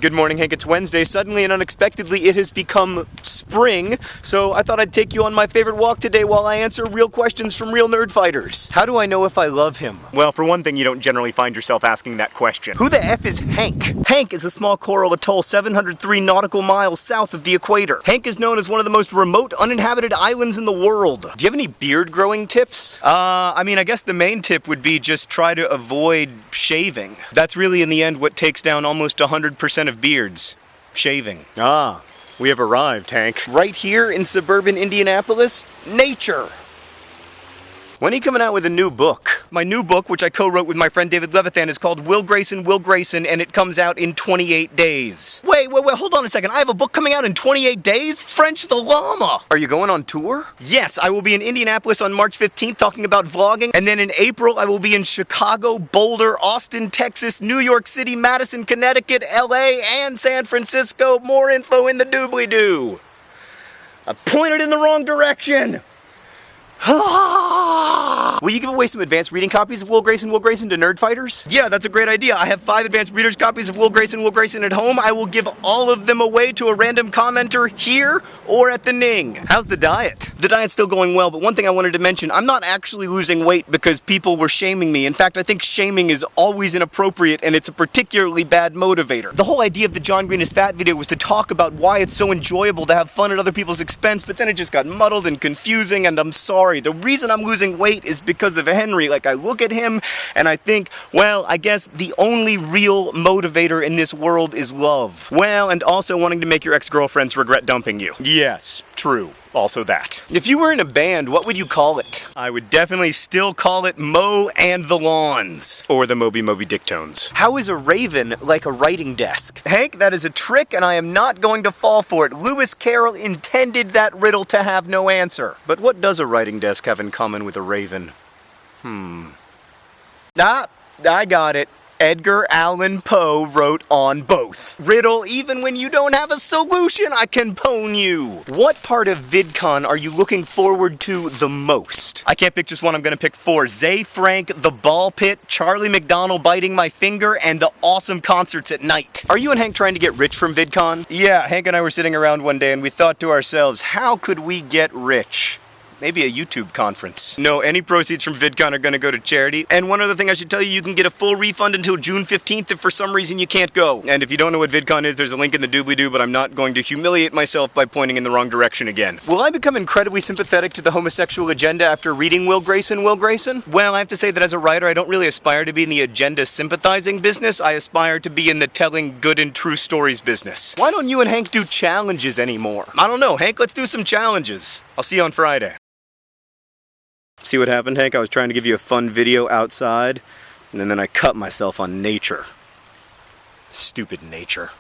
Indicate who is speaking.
Speaker 1: Good morning, Hank. It's Wednesday. Suddenly and unexpectedly, it has become spring, so I thought I'd take you on my favorite walk today while I answer real questions from real nerd fighters. How do I know if I love him? Well, for one thing, you don't generally find yourself asking that question. Who the F is Hank? Hank is a small coral atoll 703 nautical miles south of the equator. Hank is known as one of the most remote, uninhabited islands in the world. Do you have any beard growing tips? I guess the main tip would be just try to avoid shaving. That's really, in the end, what takes down almost 100% of beards. Shaving. Ah, we have arrived, Hank. Right here in suburban Indianapolis, nature. When are you coming out with a new book? My new book, which I co-wrote with my friend David Levithan, is called Will Grayson, and it comes out in 28 days. Wait, hold on a second. I have a book coming out in 28 days? French the Llama! Are you going on tour? Yes, I will be in Indianapolis on March 15th talking about vlogging, and then in April I will be in Chicago, Boulder, Austin, Texas, New York City, Madison, Connecticut, LA, and San Francisco. More info in the doobly-doo. I pointed in the wrong direction! Will you give away some advanced reading copies of Will Grayson to Nerdfighters? Yeah, that's a great idea. I have 5 advanced readers copies of Will Grayson at home. I will give all of them away to a random commenter here or at the Ning. How's the diet? The diet's still going well, but one thing I wanted to mention, I'm not actually losing weight because people were shaming me. In fact, I think shaming is always inappropriate and it's a particularly bad motivator. The whole idea of the John Green is Fat video was to talk about why it's so enjoyable to have fun at other people's expense, but then it just got muddled and confusing, and I'm sorry. The reason I'm losing weight is because of Henry. Like, I look at him and I think, well, I guess the only real motivator in this world is love. Well, and also wanting to make your ex-girlfriends regret dumping you. Yes, true. Also that. If you were in a band, what would you call it? I would definitely still call it Mo and the Lawns. Or the Moby Dictones. How is a raven like a writing desk? Hank, that is a trick and I am not going to fall for it. Lewis Carroll intended that riddle to have no answer. But what does a writing desk have in common with a raven? Ah, I got it. Edgar Allan Poe wrote on both. Riddle, even when you don't have a solution, I can pwn you. What part of VidCon are you looking forward to the most? I can't pick just one, I'm gonna pick 4. Zay Frank, the ball pit, Charlie McDonald biting my finger, and the awesome concerts at night. Are you and Hank trying to get rich from VidCon? Yeah, Hank and I were sitting around one day and we thought to ourselves, how could we get rich? Maybe a YouTube conference. No, any proceeds from VidCon are gonna go to charity. And one other thing I should tell you, you can get a full refund until June 15th if for some reason you can't go. And if you don't know what VidCon is, there's a link in the doobly-doo, but I'm not going to humiliate myself by pointing in the wrong direction again. Will I become incredibly sympathetic to the homosexual agenda after reading Will Grayson? Well, I have to say that as a writer, I don't really aspire to be in the agenda sympathizing business. I aspire to be in the telling good and true stories business. Why don't you and Hank do challenges anymore? I don't know, Hank, let's do some challenges. I'll see you on Friday. See what happened, Hank? I was trying to give you a fun video outside, and then I cut myself on nature. Stupid nature.